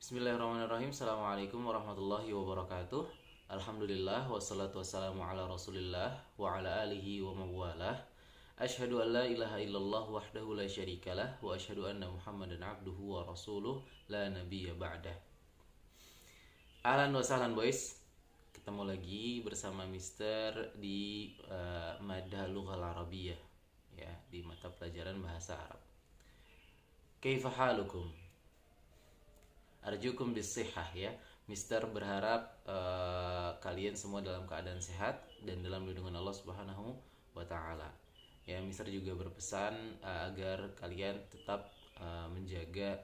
Bismillahirrahmanirrahim. Assalamualaikum warahmatullahi wabarakatuh. Alhamdulillah wassalatu wassalamu ala rasulillah wa ala alihi wa mawalah. Ashhadu an la ilaha illallah wahdahu la syarikalah wa ashhadu anna muhammadan abduhu wa rasuluh la nabiyya ba'dah. Ahlan wa sahlan boys. Ketemu lagi bersama Mister di Madah Lughal Arabiyah, ya, di mata pelajaran bahasa Arab. Kaifa halukum? Arjukum bisihah, ya. Mister berharap kalian semua dalam keadaan sehat dan dalam lindungan Allah Subhanahu wa taala. Ya, Mister juga berpesan agar kalian tetap menjaga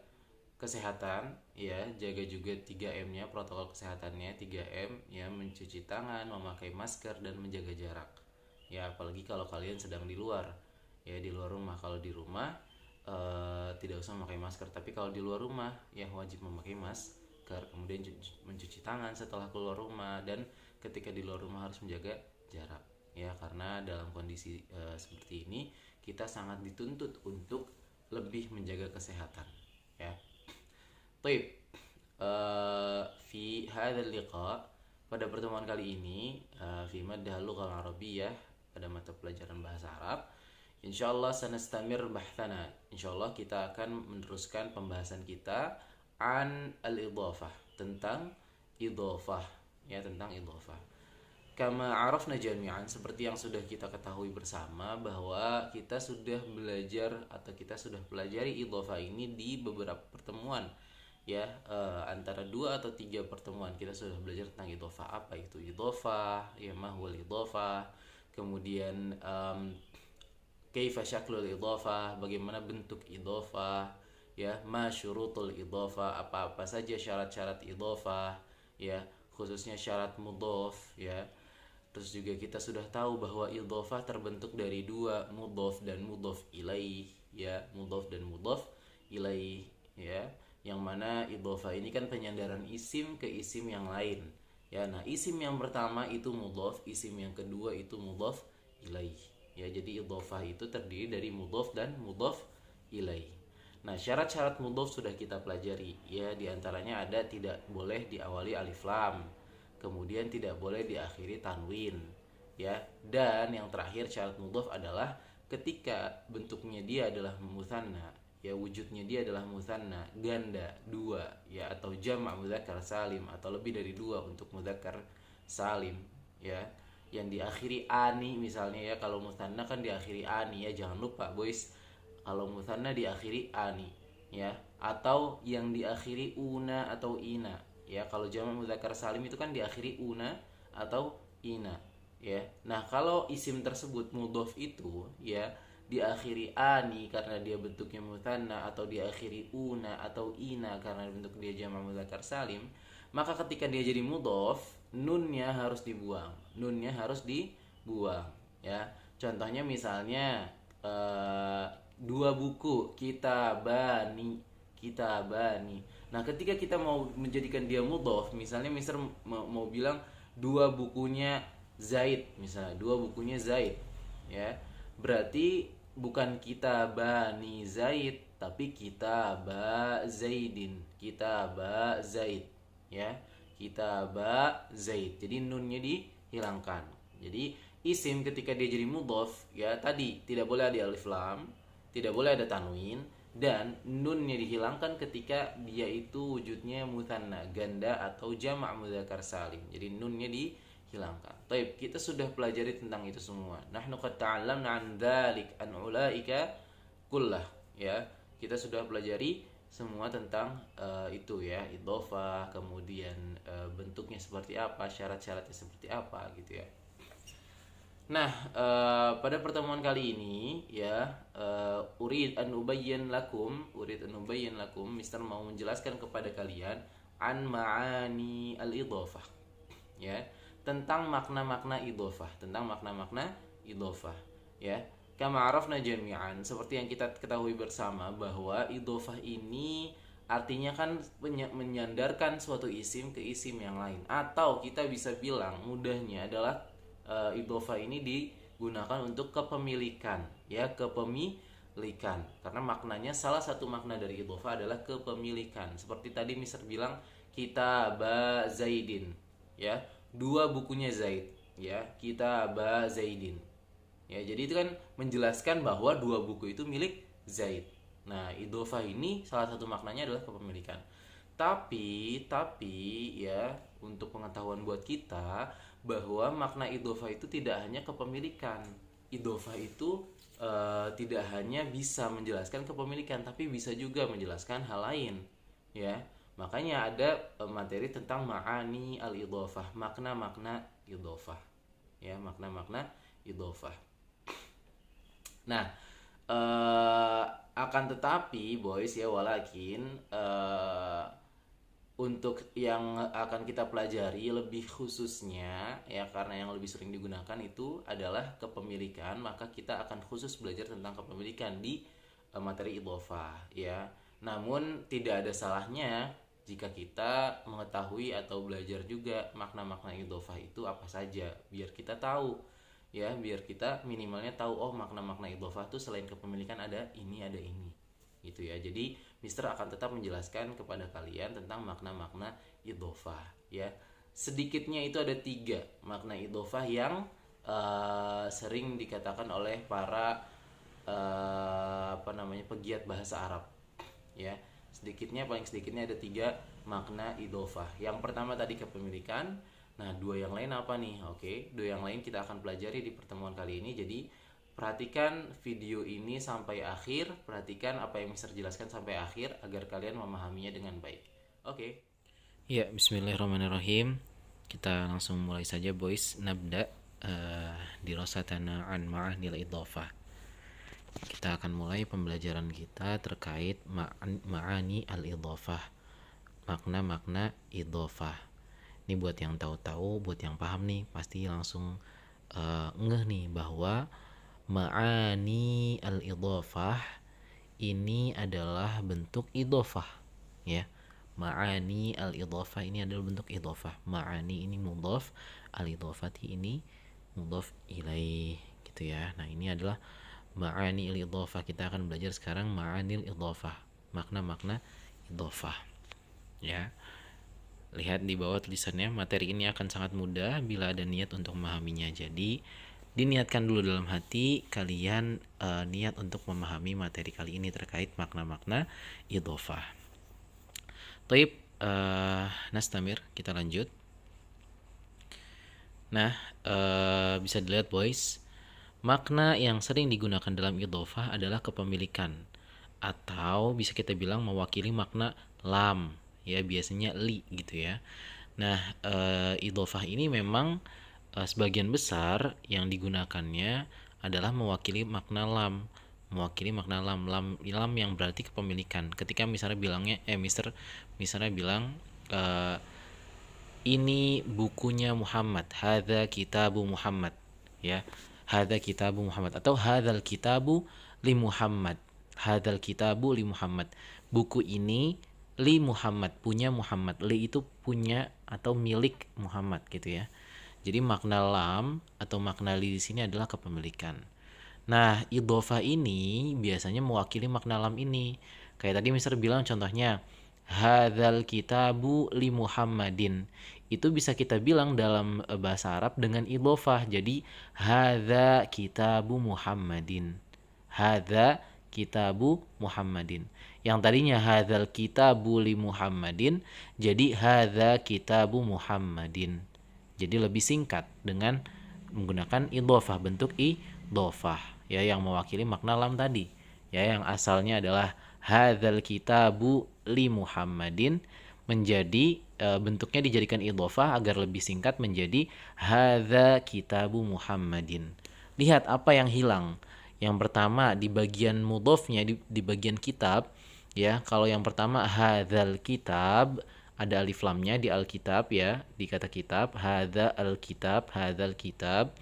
kesehatan, ya, jaga juga 3M-nya, protokol kesehatannya 3M, ya, mencuci tangan, memakai masker dan menjaga jarak. Ya, apalagi kalau kalian sedang di luar. Ya, di luar rumah. Kalau di rumah tidak usah memakai masker, tapi kalau di luar rumah ya wajib memakai masker, kemudian mencuci tangan setelah keluar rumah, dan ketika di luar rumah harus menjaga jarak, ya, karena dalam kondisi seperti ini kita sangat dituntut untuk lebih menjaga kesehatan, ya. Baik, fi hadzal liqa, pada pertemuan kali ini, fi Madah Lughal Arabiyah, pada mata pelajaran bahasa Arab, insyaallah sanastamir bahthana. Insyaallah kita akan meneruskan pembahasan kita an al-idhafah, tentang idhafah, ya, tentang idhafah. Kama arafna jami'an, seperti yang sudah kita ketahui bersama bahwa kita sudah belajar atau kita sudah pelajari idhafah ini di beberapa pertemuan, ya, antara 2 atau 3 pertemuan kita sudah belajar tentang idhafah. Apa itu idhafah, ya, mahwal idhafah, kemudian kaifa syaklul idhafah, bagaimana bentuk idhafah, ya, ma syurutul idhafah, apa-apa saja syarat-syarat idhafah, ya, khususnya syarat mudhaf, ya. Terus juga kita sudah tahu bahwa idhafah terbentuk dari 2, mudhaf dan mudhaf ilaih, ya, mudhaf dan mudhaf ilaih, ya. Yang mana idhafah ini kan penyandaran isim ke isim yang lain, ya. Nah, isim yang pertama itu mudhaf, isim yang kedua itu mudhaf ilaih. Ya, jadi idhafah itu terdiri dari mudhaf dan mudhaf ilaih. Nah, syarat-syarat mudhaf sudah kita pelajari, ya, diantaranya ada tidak boleh diawali alif lam, kemudian tidak boleh diakhiri tanwin, ya, dan yang terakhir syarat mudhaf adalah ketika bentuknya dia adalah mutsanna, ya, wujudnya dia adalah mutsanna, ganda, 2, ya, atau jama' mudzakkar salim, atau lebih dari 2 untuk mudzakkar salim, ya, yang diakhiri ani misalnya, ya. Kalau mutsanna kan diakhiri ani, ya, jangan lupa boys, kalau mutsanna diakhiri ani, ya, atau yang diakhiri una atau ina, ya. Kalau jamak mudzakkar salim itu kan diakhiri una atau ina, ya. Nah, kalau isim tersebut mudhaf itu, ya, diakhiri ani karena dia bentuknya mutsanna, atau diakhiri una atau ina karena bentuk dia jamak mudzakkar salim, maka ketika dia jadi mudhaf, nunnya harus dibuang. Nunnya harus dibuang, ya. Contohnya misalnya 2 buku, kitabani, kitabani. Nah, ketika kita mau menjadikan dia mudhaf, misalnya Mister mau bilang 2 bukunya Zaid, misalnya 2 bukunya Zaid, ya. Berarti bukan kitabani Zaid, tapi kitaba Zaidin, kitaba Zaid, ya, kitaba Zaid. Jadi nunnya dihilangkan. Jadi isim ketika dia jadi mudhaf, ya, tadi tidak boleh ada alif lam, tidak boleh ada tanwin, dan nunnya dihilangkan ketika dia itu wujudnya mutsanna, ganda atau jamak mudzakkar salim. Jadi nunnya dihilangkan. Taib, kita sudah pelajari tentang itu semua. Nahnu qad ta'allamna 'an dzalik an ulaika kullah, ya. Kita sudah pelajari semua tentang itu, ya, idhofah, kemudian bentuknya seperti apa, syarat-syaratnya seperti apa, gitu, ya. Nah, pada pertemuan kali ini, ya, urid an ubayyin lakum, Mister mau menjelaskan kepada kalian an ma'ani al-idhofah, ya, tentang makna-makna idhofah, ya. Kama arafna jami'an, seperti yang kita ketahui bersama bahwa idhofah ini artinya kan menyandarkan suatu isim ke isim yang lain, atau kita bisa bilang mudahnya adalah idhofah ini digunakan untuk kepemilikan, ya, kepemilikan. Karena maknanya, salah satu makna dari idhofah adalah kepemilikan. Seperti tadi Mister bilang kitab Zaidin, ya, dua bukunya Zaid, ya, kitab Zaidin. Ya, jadi itu kan menjelaskan bahwa dua buku itu milik Zaid. Nah, idhofah ini salah satu maknanya adalah kepemilikan. Tapi ya, untuk pengetahuan buat kita bahwa makna idhofah itu tidak hanya kepemilikan. Idhofah itu tidak hanya bisa menjelaskan kepemilikan, tapi bisa juga menjelaskan hal lain, ya. Makanya ada materi tentang ma'ani al-idhofah, makna-makna idhofah, ya, makna-makna idhofah. Nah, akan tetapi boys ya, walakin untuk yang akan kita pelajari lebih khususnya ya, karena yang lebih sering digunakan itu adalah kepemilikan, maka kita akan khusus belajar tentang kepemilikan di materi idhofah, ya. Namun tidak ada salahnya jika kita mengetahui atau belajar juga makna-makna idhofah itu apa saja, biar kita tahu, ya, biar kita minimalnya tahu, oh, makna-makna idhofah tuh selain kepemilikan ada ini gitu ya. Jadi Mister akan tetap menjelaskan kepada kalian tentang makna-makna idhofah, ya. Sedikitnya itu ada 3 makna idhofah yang sering dikatakan oleh para pegiat bahasa Arab, ya. Paling sedikitnya ada 3 makna idhofah. Yang pertama tadi kepemilikan. Nah, 2 yang lain apa nih? Oke, 2 yang lain kita akan pelajari di pertemuan kali ini. Jadi perhatikan video ini sampai akhir, perhatikan apa yang Mister jelaskan sampai akhir agar kalian memahaminya dengan baik. Oke. Ya, bismillahirrahmanirrahim. Kita langsung mulai saja boys. Nabda dirasatana an ma'anil idhofah. Kita akan mulai pembelajaran kita terkait ma'ani al-idhofah, makna-makna idhofah. Ini buat yang tahu-tahu, buat yang paham nih pasti langsung ngeh nih bahwa ma'ani al-idhofah ini adalah bentuk idhofah, ya. Ma'ani al-idhofah ini adalah bentuk idhofah. Ma'ani ini mudhaf, al-idhofati ini mudhaf ilaih, gitu ya. Nah, ini adalah ma'ani al-idhofah. Kita akan belajar sekarang ma'ani al-idhofah, makna-makna idhofah, ya. Lihat di bawah tulisannya, materi ini akan sangat mudah bila ada niat untuk memahaminya. Jadi diniatkan dulu dalam hati kalian niat untuk memahami materi kali ini terkait makna-makna idhofah. Taib, nastamir, kita lanjut. Nah, bisa dilihat boys, makna yang sering digunakan dalam idhofah adalah kepemilikan, atau bisa kita bilang mewakili makna lam, ya, biasanya li gitu ya. Nah, idhofah ini memang sebagian besar yang digunakannya adalah mewakili makna lam, lam yang berarti kepemilikan. Ketika misalnya bilangnya misalnya bilang ini bukunya Muhammad, hadza kitabu Muhammad, ya, hadza kitabu Muhammad, atau hadzal kitabu li Muhammad, hadzal kitabu li Muhammad, buku ini li Muhammad, punya Muhammad. Li itu punya atau milik Muhammad, gitu ya. Jadi makna lam atau makna li di sini adalah kepemilikan. Nah, idhofah ini biasanya mewakili makna lam ini. Kayak tadi Mister bilang contohnya, hadzal kitabu li Muhammadin. Itu bisa kita bilang dalam bahasa Arab dengan idhofah. Jadi hadza kitabu Muhammadin, hadza kitabu Muhammadin. Yang tadinya hadzal kitabu li Muhammadin jadi hadza kitabu Muhammadin. Jadi lebih singkat dengan menggunakan idhofah, bentuk idhofah, ya, yang mewakili makna lam tadi, ya, yang asalnya adalah hadzal kitabu li Muhammadin, menjadi bentuknya dijadikan idhofah agar lebih singkat menjadi hadza kitabu Muhammadin. Lihat apa yang hilang. Yang pertama di bagian mudhofnya, di bagian kitab, ya. Kalau yang pertama hadzal kitab, ada alif lamnya di alkitab, ya, di kata kitab, hadza alkitab, hadzal kitab.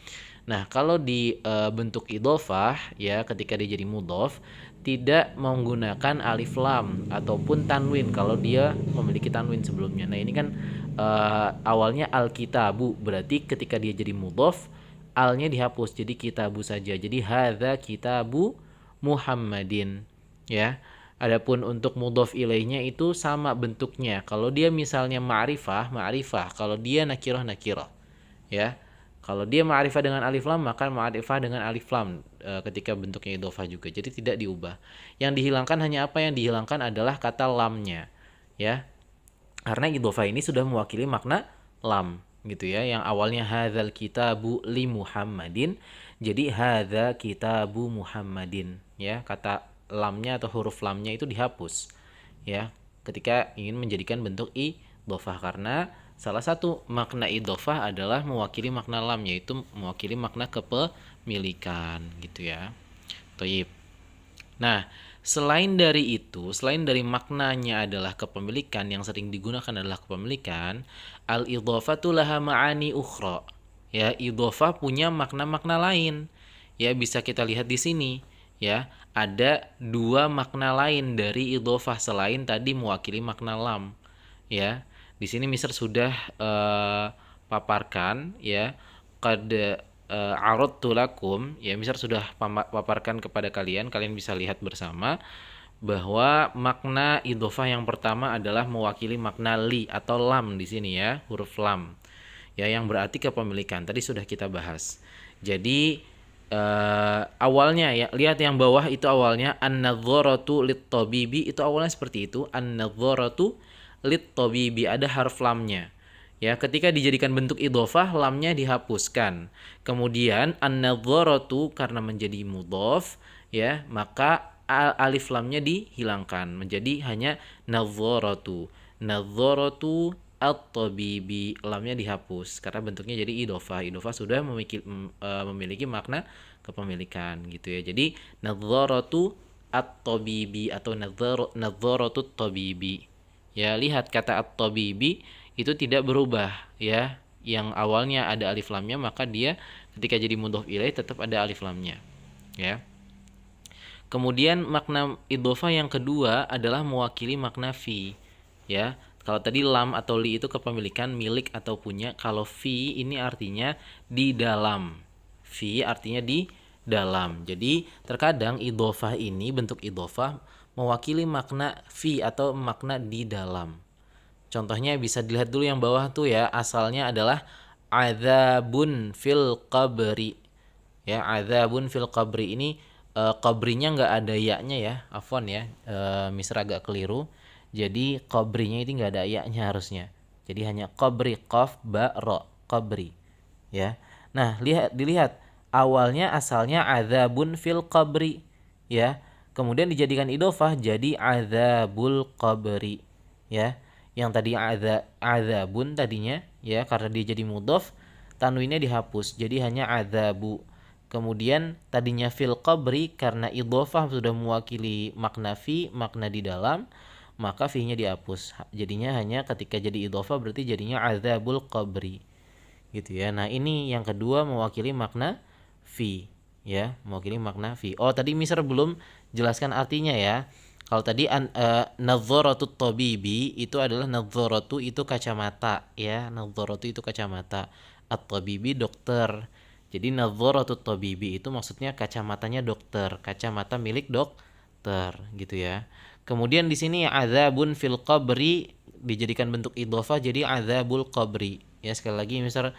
Nah, kalau di bentuk idhofah, ya, ketika dia jadi mudhof, tidak menggunakan alif lam ataupun tanwin kalau dia memiliki tanwin sebelumnya. Nah, ini kan awalnya alkitabu, berarti ketika dia jadi mudhof, alnya dihapus jadi kitabu saja. Jadi hadza kitabu Muhammadin, ya. Adapun untuk mudhof ilaihnya itu sama bentuknya. Kalau dia misalnya ma'rifah, ma'rifah. Kalau dia nakirah, nakirah. Ya. Kalau dia ma'rifah dengan alif lam, maka ma'rifah dengan alif lam ketika bentuknya idhofah juga. Jadi tidak diubah. Yang dihilangkan hanya apa? Yang dihilangkan adalah kata lamnya. Ya. Karena idhofah ini sudah mewakili makna lam gitu ya. Yang awalnya hadzal kitabu li Muhammadin jadi hadza kitabu Muhammadin ya. Kata lamnya atau huruf lamnya itu dihapus ya ketika ingin menjadikan bentuk idhofah, karena salah satu makna idhofah adalah mewakili makna lam, yaitu mewakili makna kepemilikan gitu ya. Thayyib. Nah, selain dari itu, selain dari maknanya adalah kepemilikan, yang sering digunakan adalah kepemilikan, al-idhofatu laha ma'ani ukhra. Ya, idhofah punya makna-makna lain. Ya, bisa kita lihat di sini. Ya, ada dua makna lain dari idhofah selain tadi mewakili makna lam. Ya, di sini Mister sudah paparkan ya. Qad aradtu lakum ya, Mister sudah paparkan kepada kalian bisa lihat bersama bahwa makna idhofah yang pertama adalah mewakili makna li atau lam di sini ya, huruf lam. Ya, yang berarti kepemilikan. Tadi sudah kita bahas. Jadi awalnya ya, lihat yang bawah itu awalnya an-nadharatu lit-tabibi, itu awalnya seperti itu, an-nadharatu lit-tabibi, ada harf lamnya. Ya, ketika dijadikan bentuk idhofah, lamnya dihapuskan. Kemudian an-nadharatu karena menjadi mudhof, ya, maka alif lamnya dihilangkan menjadi hanya nadharatu. Nadharatu at-tabibi, lamnya dihapus karena bentuknya jadi idhofah. Idhofah sudah memiliki makna kepemilikan gitu ya. Jadi nadharatu at-tabibi atau nadharatu at-tabibi. Ya, lihat kata at-tabibi itu tidak berubah ya. Yang awalnya ada alif lamnya, maka dia ketika jadi mudhof ilaih tetap ada alif lamnya ya. Kemudian makna idhofah yang kedua adalah mewakili makna fi ya. Kalau tadi lam atau li itu kepemilikan, milik atau punya, kalau fi ini artinya di dalam. Fi artinya di dalam. Jadi terkadang idhofah ini, bentuk idhofah mewakili makna fi atau makna di dalam. Contohnya bisa dilihat dulu yang bawah tuh ya, asalnya adalah adzabun fil qabri. Ya, adzabun fil qabri ini qabrinya nggak ada ya-nya ya, afwan ya, Misra agak keliru. Jadi qabrinya itu nggak ada ya-nya harusnya. Jadi hanya qabri, qaf ba ra, qabri. Ya. Nah, dilihat awalnya asalnya adzabun fil qabri ya. Kemudian dijadikan idhofah jadi adzabul qabri ya. Yang tadi adzabun tadinya ya, karena dia jadi mudhof, tanwinnya dihapus jadi hanya adzabu. Kemudian tadinya fil qabri, karena idhofah sudah mewakili makna fi, makna di dalam, maka fi-nya dihapus. Jadinya hanya ketika jadi idhofah berarti jadinya adzabul qabri. Gitu ya. Nah, ini yang kedua mewakili makna fi ya, mewakili makna fi. Oh, tadi Mister belum jelaskan artinya ya. Kalau tadi nadharatu tabibi itu adalah nadharatu itu kacamata ya, nadharatu itu kacamata. At-tabibi dokter. Jadi nadharatu tabibi itu maksudnya kacamatanya dokter, kacamata milik dokter gitu ya. Kemudian di sini adzabun fil qabri dijadikan bentuk idhofah jadi adzabul qabri. Ya, sekali lagi misal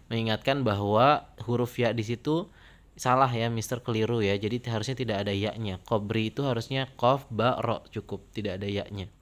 mengingatkan bahwa huruf ya di situ salah ya, Mister keliru ya. Jadi harusnya tidak ada ya-nya. Qabri itu harusnya qaf ba ra cukup, tidak ada ya-nya.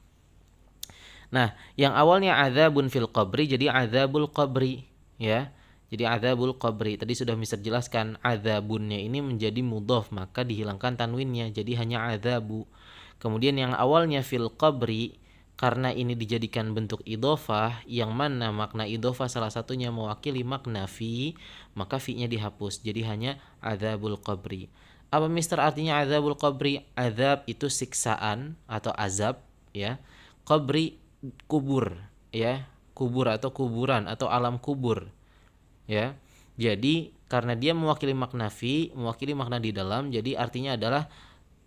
Nah, yang awalnya adzabun fil qabri jadi adzabul qabri ya. Jadi adzabul qabri. Tadi sudah Mister jelaskan adzabunnya ini menjadi mudhof, maka dihilangkan tanwinnya jadi hanya adzabu. Kemudian yang awalnya fil qabri, karena ini dijadikan bentuk idhofah, yang mana makna idhofah salah satunya mewakili makna fi, maka fi-nya dihapus jadi hanya adzabul qabri. Apa Mister artinya adzabul qabri? Adzab itu siksaan atau azab ya. Qabri kubur ya, kubur atau kuburan atau alam kubur ya. Jadi karena dia mewakili makna fi, mewakili makna di dalam, jadi artinya adalah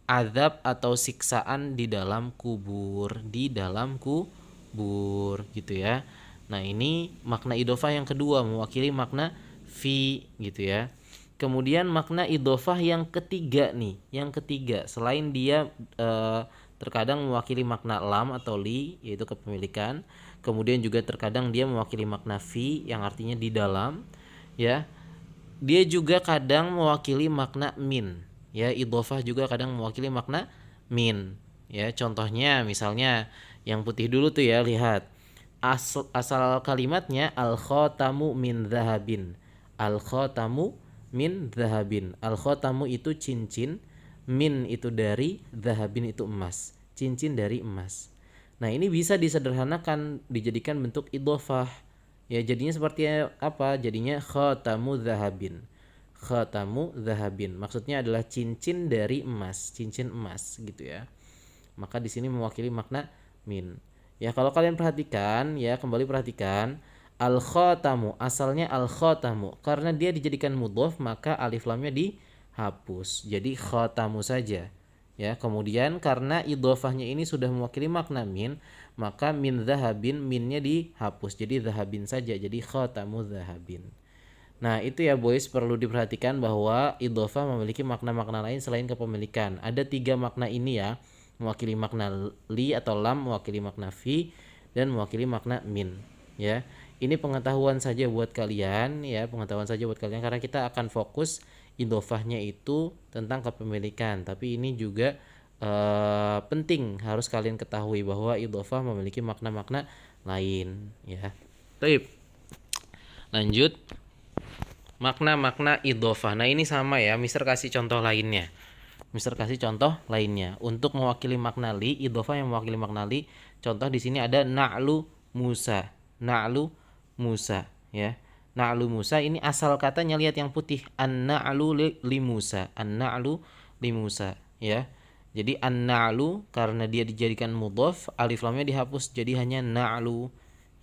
azab atau siksaan di dalam kubur, di dalam kubur gitu ya. Nah, ini makna idhofah yang kedua mewakili makna fi gitu ya. Kemudian makna idhofah yang ketiga nih, yang ketiga selain dia terkadang mewakili makna lam atau li yaitu kepemilikan, kemudian juga terkadang dia mewakili makna fi yang artinya di dalam, ya. Dia juga kadang mewakili makna min, ya. Idhofah juga kadang mewakili makna min, ya. Contohnya misalnya yang putih dulu tuh ya, lihat. Asal kalimatnya al khatamu min zahabin. Al khatamu min zahabin. Al khatamu itu cincin, min itu dari, zahabin itu emas. Cincin dari emas. Nah, ini bisa disederhanakan dijadikan bentuk idhofah. Ya, jadinya seperti apa? Jadinya khatamu zahabin. Khatamu zahabin. Maksudnya adalah cincin dari emas, cincin emas gitu ya. Maka di sini mewakili makna min. Ya, kalau kalian perhatikan ya, kembali perhatikan al khatamu, asalnya al khatamu, karena dia dijadikan mudhof maka alif lamnya dihapus. Jadi khatamu saja. Ya, kemudian karena idhofahnya ini sudah mewakili makna min, maka min zahabin, minnya dihapus. Jadi zahabin saja. Jadi khatamu zahabin. Nah, itu ya boys, perlu diperhatikan bahwa idhofah memiliki makna-makna lain selain kepemilikan. Ada 3 makna ini ya, mewakili makna li atau lam, mewakili makna fi, dan mewakili makna min. Ya, ini pengetahuan saja buat kalian ya, pengetahuan saja buat kalian karena kita akan fokus idhofahnya itu tentang kepemilikan. Tapi ini juga penting harus kalian ketahui bahwa idhofah memiliki makna-makna lain ya. Baik. Lanjut. Makna-makna idhofah. Nah, ini sama ya, Mister kasih contoh lainnya. Mister kasih contoh lainnya. Untuk mewakili makna li, idhofah yang mewakili makna li, contoh di sini ada na'lu Musa. Na'lu Musa ya. Na'lu Musa ini asal katanya, lihat yang putih, an-na'lu li Musa. An-na'lu li Musa ya. Jadi an-na'lu karena dia dijadikan mudhof, alif lamnya dihapus jadi hanya na'lu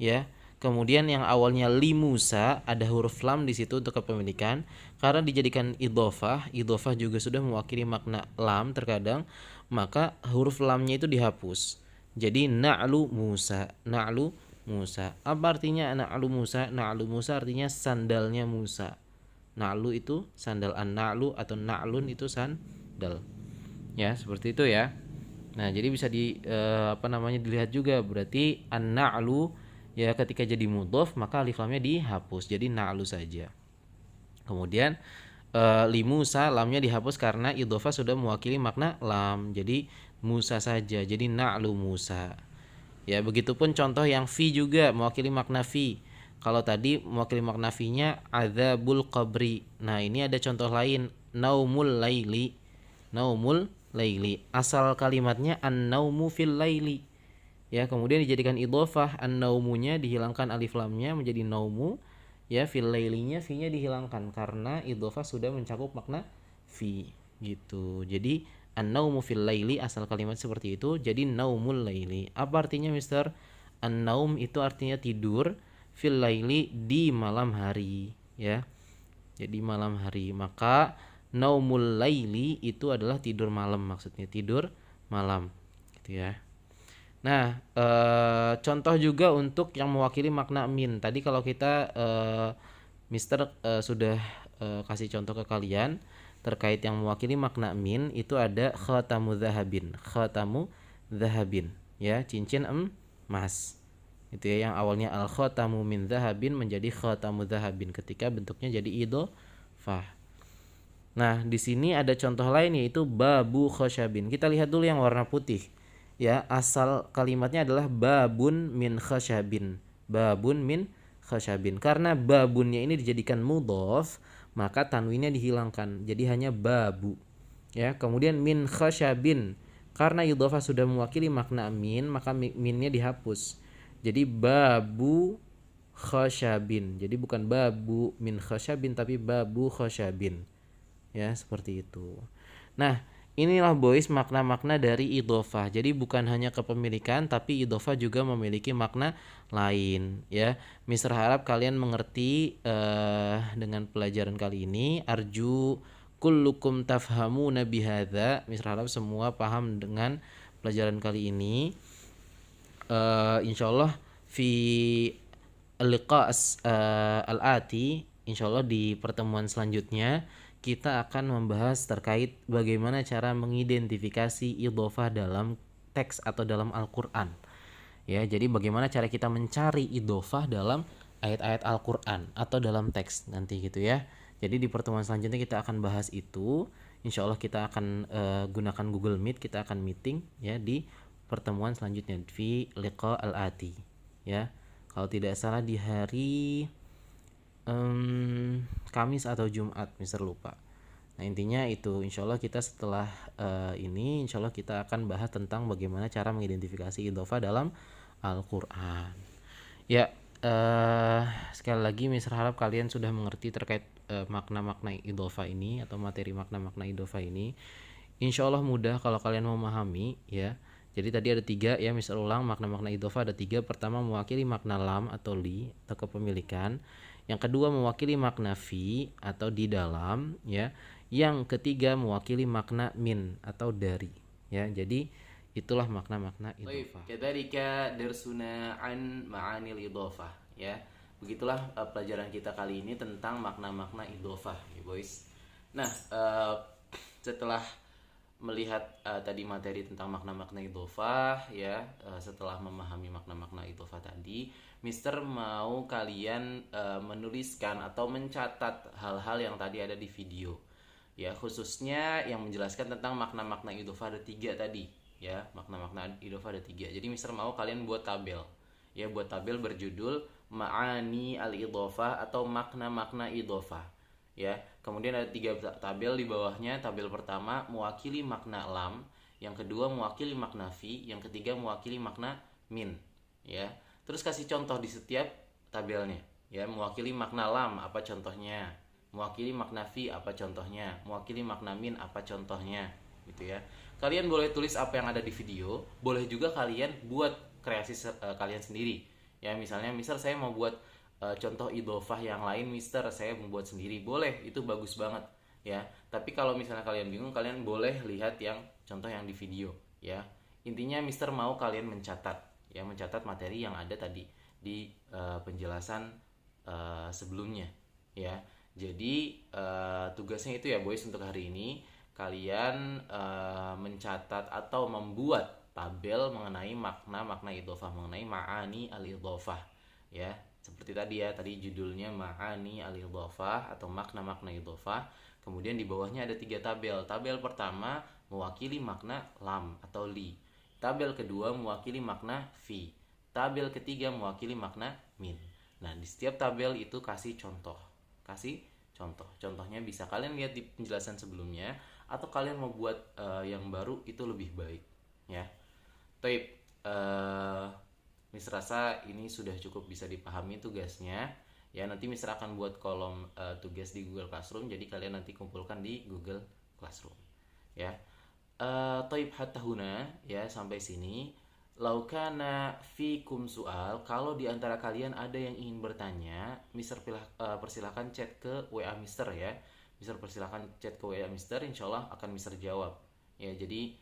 ya. Kemudian yang awalnya li Musa ada huruf lam di situ untuk kepemilikan. Karena dijadikan idhofah, idhofah juga sudah mewakili makna lam terkadang, maka huruf lamnya itu dihapus. Jadi na'lu Musa, na'lu Musa. Apa artinya na'lu Musa? Na'lu Musa artinya sandalnya Musa. Na'lu itu sandal, an-na'lu atau na'lun itu sandal. Ya, seperti itu ya. Nah, jadi bisa dilihat juga, berarti an-na'lu ya ketika jadi mudhof maka alif lamnya dihapus jadi na'lu saja. Kemudian li Musa lamnya dihapus karena idhofah sudah mewakili makna lam jadi Musa saja jadi na'lu Musa. Ya, begitupun contoh yang fi juga mewakili makna fi. Kalau tadi mewakili makna fi-nya adzabul qabri. Nah, ini ada contoh lain, naumul laili. Naumul laili. Asal kalimatnya an-naumu fil laili. Ya, kemudian dijadikan idhofah, an-naumunya dihilangkan alif lamnya menjadi naumu. Ya, fil lailinya fi-nya dihilangkan karena idhofah sudah mencakup makna fi gitu. Jadi an-naumu fil laili asal kalimat seperti itu jadi naumul laili. Apa artinya, Mister? An-naum itu artinya tidur, fil laili di malam hari ya. Jadi malam hari. Maka naumul laili itu adalah tidur malam, maksudnya tidur malam gitu ya. Nah, contoh juga untuk yang mewakili makna min. Tadi kalau kita Mister sudah kasih contoh ke kalian terkait yang mewakili makna min, itu ada khatamu zahabin. Khatamu zahabin ya, cincin emas. Itu ya, yang awalnya al khatamu min zahabin menjadi khatamu zahabin ketika bentuknya jadi idhofah. Nah, di sini ada contoh lain yaitu babu khasyabin. Kita lihat dulu yang warna putih. Ya, asal kalimatnya adalah babun min khasyabin. Babun min khasyabin. Karena babunnya ini dijadikan mudhof, maka tanwinnya dihilangkan. Jadi hanya babu. Ya, kemudian min khasyabin. Karena idhofah sudah mewakili makna min, maka minnya dihapus. Jadi babu khasyabin. Jadi bukan babu min khasyabin tapi babu khasyabin. Ya, seperti itu. Nah, inilah boys makna-makna dari idhofah. Jadi bukan hanya kepemilikan tapi idhofah juga memiliki makna lain ya. Mister harap kalian mengerti dengan pelajaran kali ini. Arju kullukum tafhamuna bihadza. Mister harap semua paham dengan pelajaran kali ini. Insyaallah fi al-liqa al-ati, insyaallah di pertemuan selanjutnya kita akan membahas terkait bagaimana cara mengidentifikasi idhofah dalam teks atau dalam Al-Qur'an. Ya, jadi bagaimana cara kita mencari idhofah dalam ayat-ayat Al-Qur'an atau dalam teks nanti gitu ya. Jadi di pertemuan selanjutnya kita akan bahas itu. Insya Allah kita akan gunakan Google Meet, kita akan meeting ya di pertemuan selanjutnya fi liqa al-ati ya. Kalau tidak salah di hari Kamis atau Jumat, Mister lupa. Nah intinya itu, insya Allah kita setelah ini insya Allah kita akan bahas tentang bagaimana cara mengidentifikasi idhofah dalam Al-Quran. Ya, sekali lagi Mister harap kalian sudah mengerti terkait makna-makna idhofah ini atau materi makna-makna idhofah ini. Insya Allah mudah kalau kalian mau memahami ya. Jadi tadi ada 3 ya, Mister ulang makna-makna idhofah ada 3. Pertama mewakili makna lam atau li atau kepemilikan. Yang kedua mewakili makna fi atau di dalam ya. Yang ketiga mewakili makna min atau dari ya. Jadi itulah makna-makna idhofah. Kadzalika darsuna an ma'anil idhofah ya. Begitulah pelajaran kita kali ini tentang makna-makna idhofah ya boys. Nah, setelah melihat tadi materi tentang makna-makna idhofah ya, setelah memahami makna-makna idhofah tadi, Mister mau kalian menuliskan atau mencatat hal-hal yang tadi ada di video ya, khususnya yang menjelaskan tentang makna-makna idhofah ada 3 tadi ya. Makna-makna idhofah ada 3. Jadi Mister mau kalian buat tabel ya, buat tabel berjudul ma'ani al-idhofah atau makna-makna idhofah ya. Kemudian ada 3 tabel di bawahnya. Tabel pertama mewakili makna lam, yang kedua mewakili makna fi, yang ketiga mewakili makna min ya. Terus kasih contoh di setiap tabelnya ya. Mewakili makna lam apa contohnya, mewakili makna fi apa contohnya, mewakili makna min apa contohnya gitu ya. Kalian boleh tulis apa yang ada di video, boleh juga kalian buat kreasi kalian sendiri ya. Misalnya saya mau buat contoh idhofah yang lain, Mister saya membuat sendiri, boleh, itu bagus banget ya. Tapi kalau misalnya kalian bingung, kalian boleh lihat yang contoh yang di video ya. Intinya Mister mau kalian mencatat ya, mencatat materi yang ada tadi di penjelasan sebelumnya ya. Jadi tugasnya itu ya boys, untuk hari ini kalian mencatat atau membuat tabel mengenai makna-makna idhofah, mengenai ma'ani al-idhofah ya. Seperti tadi ya, tadi judulnya ma'ani al-idhofah atau makna-makna idhofah. Kemudian di bawahnya ada 3 tabel. Tabel pertama mewakili makna lam atau li. Tabel kedua mewakili makna fi. Tabel ketiga mewakili makna min. Nah, di setiap tabel itu kasih contoh. Kasih contoh. Contohnya bisa kalian lihat di penjelasan sebelumnya, atau kalian mau buat yang baru itu lebih baik ya. Taib, Mister rasa ini sudah cukup bisa dipahami tugasnya ya. Nanti Mister akan buat kolom tugas di Google Classroom, jadi kalian nanti kumpulkan di Google Classroom ya. Taib hatta huna ya, sampai sini. Laukana fikum soal, kalau di antara kalian ada yang ingin bertanya, Mister persilahkan chat ke WA Mister ya. Mister persilahkan chat ke WA Mister, insyaallah akan Mister jawab ya. Jadi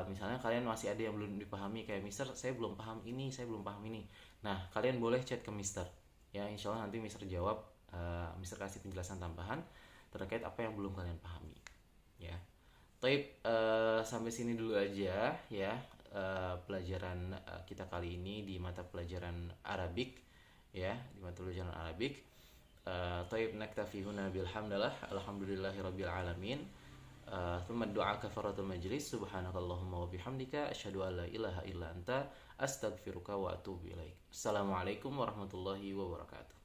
misalnya kalian masih ada yang belum dipahami, kayak Mister saya belum paham ini, saya belum paham ini, nah kalian boleh chat ke Mister ya. Insya Allah nanti Mister jawab, Mister kasih penjelasan tambahan terkait apa yang belum kalian pahami ya. Taib, sampai sini dulu aja ya pelajaran kita kali ini di mata pelajaran Arabik ya, di mata pelajaran Arabik. Taib, naktafi huna bilhamdalillah, alhamdulillahirabbil alamin. Thumma du'a kafaratul majlis. Subhanakallahumma wa bihamdika asyhadu an la ilaha illa anta astaghfiruka wa atubu ilaik. Assalamualaikum warahmatullahi wabarakatuh.